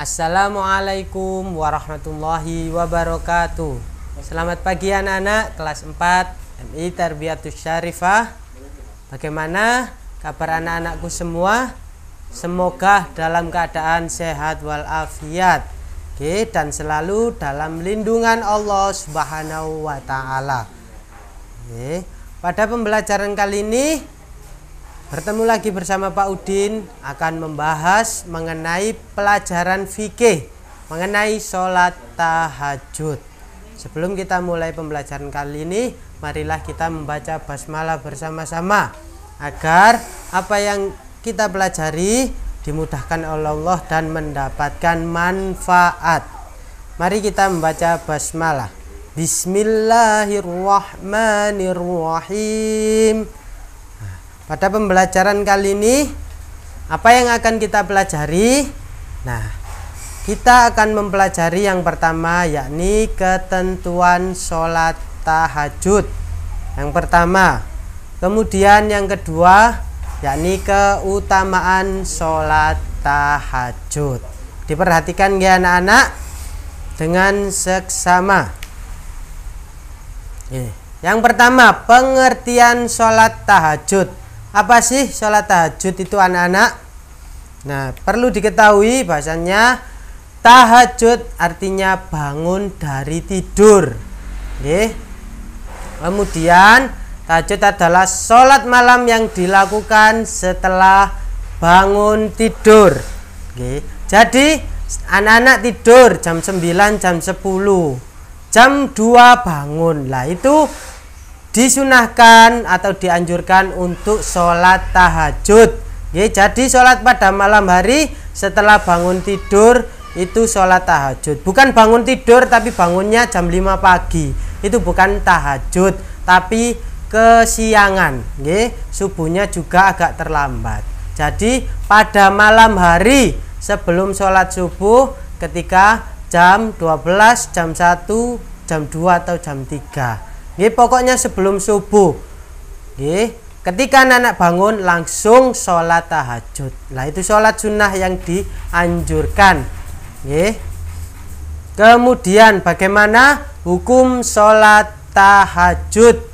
Assalamualaikum warahmatullahi wabarakatuh. Selamat pagi anak-anak kelas 4 MI Tarbiyatus Syarifah. Bagaimana kabar anak-anakku semua? Semoga dalam keadaan sehat walafiat, dan selalu dalam lindungan Allah Subhanahu wa Ta'ala. Pada pembelajaran kali ini bertemu lagi bersama Pak Udin, akan membahas mengenai pelajaran fikih mengenai sholat tahajud. Sebelum kita mulai pembelajaran kali ini, marilah kita membaca basmalah bersama-sama agar apa yang kita pelajari dimudahkan oleh Allah dan mendapatkan manfaat. Mari kita membaca basmalah. Bismillahirrahmanirrahim. Pada pembelajaran kali ini, apa yang akan kita pelajari? Kita akan mempelajari yang pertama, yakni ketentuan sholat tahajud. Yang pertama. Kemudian yang kedua, yakni keutamaan sholat tahajud. Diperhatikan ya anak-anak dengan seksama. Yang pertama, pengertian sholat tahajud. Apa sih sholat tahajud itu anak-anak? Perlu diketahui bahasanya tahajud artinya bangun dari tidur. Kemudian tahajud adalah sholat malam yang dilakukan setelah bangun tidur. Jadi anak-anak tidur jam 9, jam 10, jam 2 bangun. Itu disunahkan atau dianjurkan untuk sholat tahajud. Jadi sholat pada malam hari setelah bangun tidur itu sholat tahajud. Bukan bangun tidur tapi bangunnya jam 5 pagi. Itu bukan tahajud, tapi kesiangan. Subuhnya juga agak terlambat. Jadi pada malam hari sebelum sholat subuh, ketika jam 12, jam 1, jam 2 atau jam 3. Pokoknya sebelum subuh. Ketika anak bangun langsung sholat tahajud. Itu sholat sunnah yang dianjurkan. Kemudian bagaimana hukum sholat tahajud?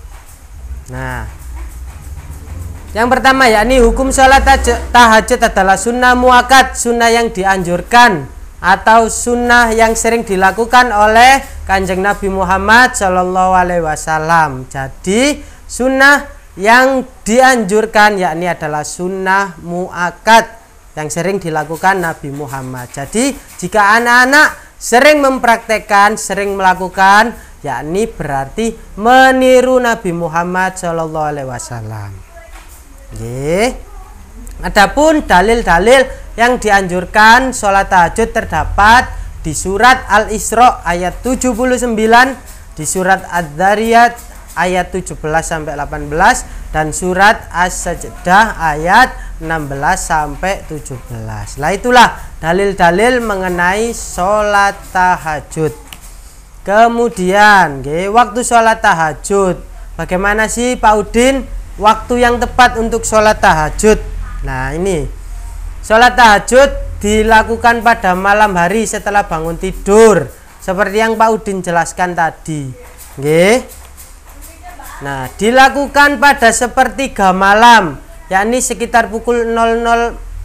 Yang pertama yakni hukum sholat tahajud adalah sunnah muakkad, sunnah yang dianjurkan atau sunnah yang sering dilakukan oleh Kanjeng Nabi Muhammad Shallallahu Alaihi Wasallam. Jadi sunnah yang dianjurkan yakni adalah sunnah muakkad yang sering dilakukan Nabi Muhammad. Jadi jika anak-anak sering mempraktekkan, sering melakukan, yakni berarti meniru Nabi Muhammad Shallallahu Alaihi Wasallam. Adapun dalil-dalil yang dianjurkan sholat tahajud terdapat di surat Al-Isra ayat 79, di surat Ad-Dzariyat ayat 17 sampai 18 dan surat As-Sajdah ayat 16 sampai 17. Itulah dalil-dalil mengenai sholat tahajud. Kemudian waktu sholat tahajud. Bagaimana sih Pak Udin waktu yang tepat untuk sholat tahajud? Ini sholat tahajud dilakukan pada malam hari setelah bangun tidur, seperti yang Pak Udin jelaskan tadi. Dilakukan pada sepertiga malam, yakni sekitar pukul 00.40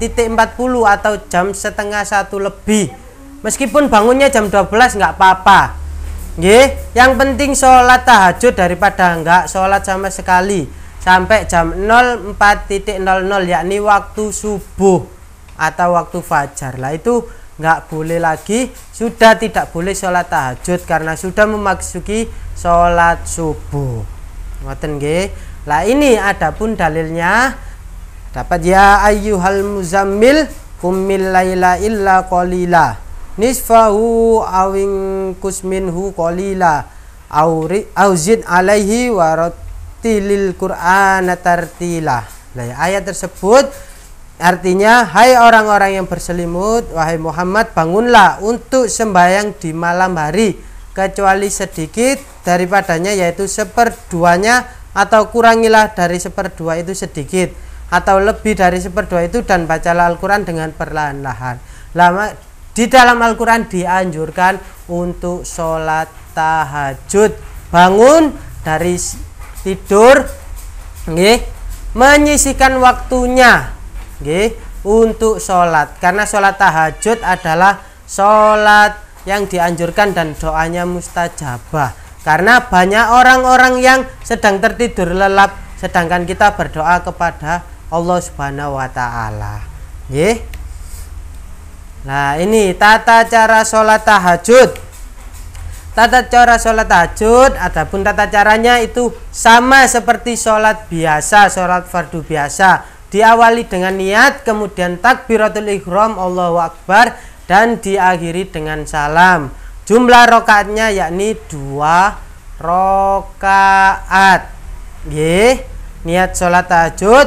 atau jam setengah 1 lebih. Meskipun bangunnya jam 12 nggak apa-apa. Yang penting sholat tahajud daripada nggak sholat sama sekali sampai jam 04.00, yakni waktu subuh atau waktu fajar. Itu nggak boleh lagi, sudah tidak boleh sholat tahajud karena sudah memasuki sholat subuh. Ini adapun dalilnya dapat ya ayyuhal muzammil qumil laila illa qalila nisfahu awin kusminhu qalila auzid alaihi warattilil qur'ana tartila. Ayat tersebut artinya, hai orang-orang yang berselimut, wahai Muhammad, bangunlah untuk sembahyang di malam hari kecuali sedikit daripadanya, yaitu seperduanya, atau kurangilah dari seperdua itu sedikit atau lebih dari seperdua itu, dan bacalah Al-Quran dengan perlahan-lahan. di dalam Al-Quran dianjurkan untuk sholat tahajud. Bangun dari tidur, menyisihkan waktunya untuk sholat, karena sholat tahajud adalah sholat yang dianjurkan dan doanya mustajabah. Karena banyak orang-orang yang sedang tertidur lelap, sedangkan kita berdoa kepada Allah Subhanahu wa Ta'ala. Nah, ini tata cara sholat tahajud. Tata cara sholat tahajud, adapun tata caranya itu sama seperti sholat biasa, sholat fardu biasa. Diawali dengan niat, kemudian takbiratul ihram, Allahu Akbar, dan diakhiri dengan salam. Jumlah rakaatnya yakni 2 rakaat. Niat sholat tahajud,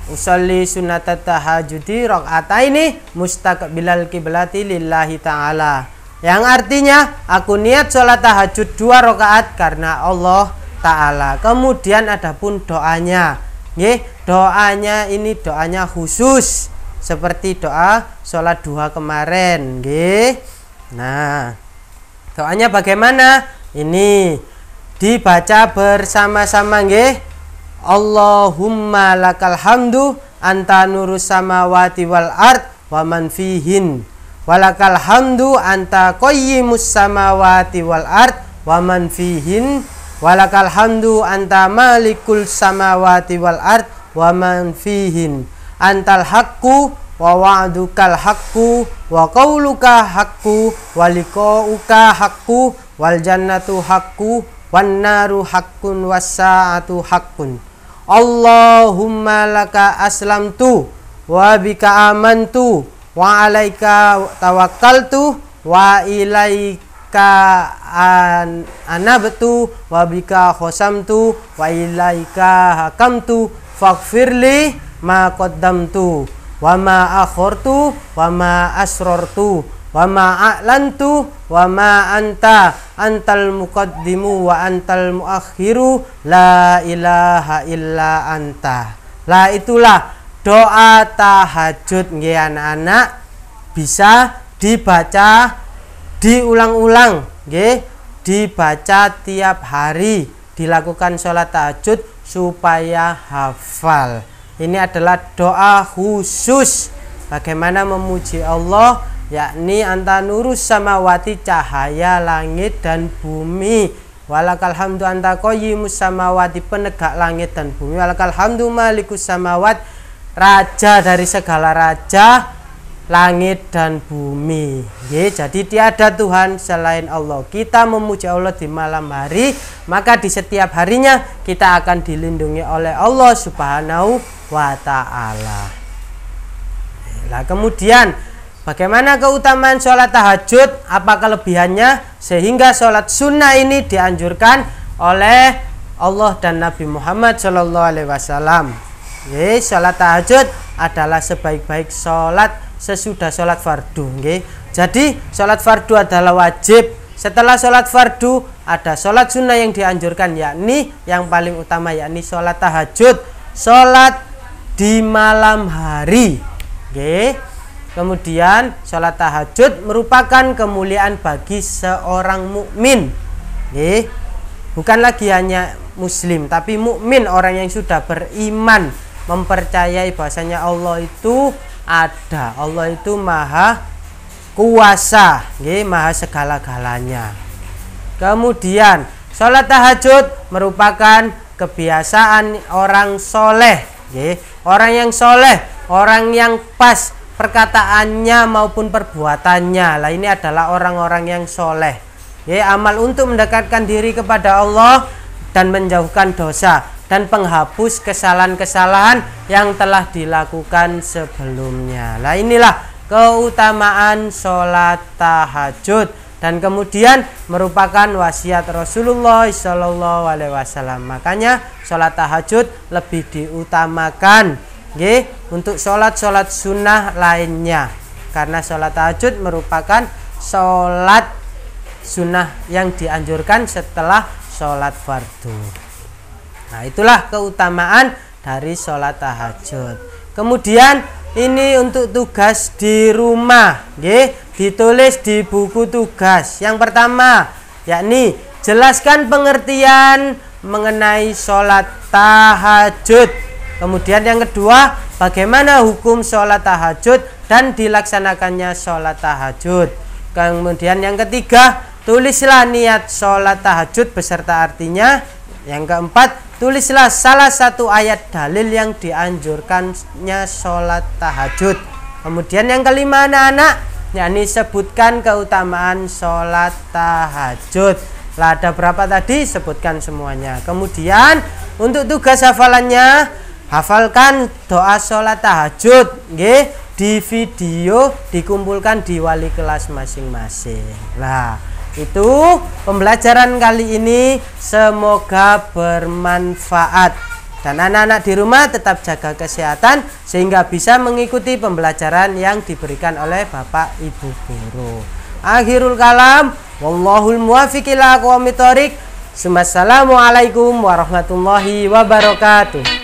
usolli sunnatat tahajudi rakaataini mustaqbilal kiblati lillahi ta'ala. Yang artinya aku niat sholat tahajud 2 rakaat karena Allah Ta'ala. Kemudian adapun doanya, doanya ini doanya khusus seperti doa sholat duha kemarin. Nah, doanya bagaimana? Ini dibaca bersama-sama. Allahumma lakal hamdu anta nurus samawati wal ard wa man fihin, walakal hamdu anta qayyimus samawati wal ard wa man fihin, walakal hamdu anta malikul samawati wal ard wa man fihin, antal haqqu wa wa'dukal haqqu wa qauluka haqqu wa liqa'uka haqqu wal jannatu haqqu wan naru haqqun was sa'atu haqqun. Allahumma laka aslamtu wa bika amantu wa alaika tawakkaltu wa ilaika anabtu wa bika khosamtu wa ilaika hakamtu faghfirli ma qaddamtu wa ma akhortu wa ma asrortu wa ma a'lantu wa ma antal muqaddimu wa antal muakhiru la ilaha illa anta. Lah itulah doa tahajud anak-anak, bisa dibaca diulang-ulang, dibaca tiap hari, dilakukan sholat tahajud supaya hafal. Ini adalah doa khusus bagaimana memuji Allah, yakni anta nurus samawati, cahaya langit dan bumi, walakal hamdu anta qayyimus samawati, penegak langit dan bumi, walakal hamdu malikus samawat, raja dari segala raja langit dan bumi. Jadi tiada Tuhan selain Allah. Kita memuji Allah di malam hari, maka di setiap harinya kita akan dilindungi oleh Allah Subhanahu wa Ta'ala. Nah, kemudian bagaimana keutamaan sholat tahajud? Apa kelebihannya sehingga sholat sunnah ini dianjurkan oleh Allah dan Nabi Muhammad SAW? Sholat tahajud adalah sebaik-baik sholat sesudah sholat fardu. Jadi sholat fardu adalah wajib. Setelah sholat fardu ada sholat sunnah yang dianjurkan, yakni yang paling utama yakni sholat tahajud, sholat di malam hari. Kemudian sholat tahajud merupakan kemuliaan bagi seorang mukmin. Bukan lagi hanya muslim, tapi mukmin, orang yang sudah beriman, mempercayai bahwasanya Allah itu ada, Allah itu maha kuasa, maha segala-galanya. Kemudian sholat tahajud merupakan kebiasaan orang soleh, orang yang soleh, orang yang pas perkataannya maupun perbuatannya. Lah ini adalah orang-orang yang soleh. Amal untuk mendekatkan diri kepada Allah dan menjauhkan dosa dan penghapus kesalahan-kesalahan yang telah dilakukan sebelumnya. Lah inilah keutamaan sholat tahajud, dan kemudian merupakan wasiat Rasulullah SAW. Makanya sholat tahajud lebih diutamakan untuk sholat-sholat sunnah lainnya, karena sholat tahajud merupakan sholat sunnah yang dianjurkan setelah sholat fardu. Nah, itulah keutamaan dari sholat tahajud. Kemudian ini untuk tugas di rumah, ditulis di buku tugas. Yang pertama, yakni jelaskan pengertian mengenai sholat tahajud. Kemudian yang kedua, bagaimana hukum sholat tahajud dan dilaksanakannya sholat tahajud. Kemudian yang ketiga, tulislah niat sholat tahajud beserta artinya. Yang keempat, tulislah salah satu ayat dalil yang dianjurkannya sholat tahajud. Kemudian yang kelima anak-anak, yakni sebutkan keutamaan sholat tahajud. Lah ada berapa tadi? Sebutkan semuanya. Kemudian untuk tugas hafalannya, hafalkan doa sholat tahajud, nggih, di video dikumpulkan di wali kelas masing-masing. Lah itu pembelajaran kali ini, semoga bermanfaat. Dan anak-anak di rumah tetap jaga kesehatan sehingga bisa mengikuti pembelajaran yang diberikan oleh Bapak Ibu guru. Akhirul kalam, wallahul muwaffiq ila aqwamit thoriq. Assalamualaikum warahmatullahi wabarakatuh.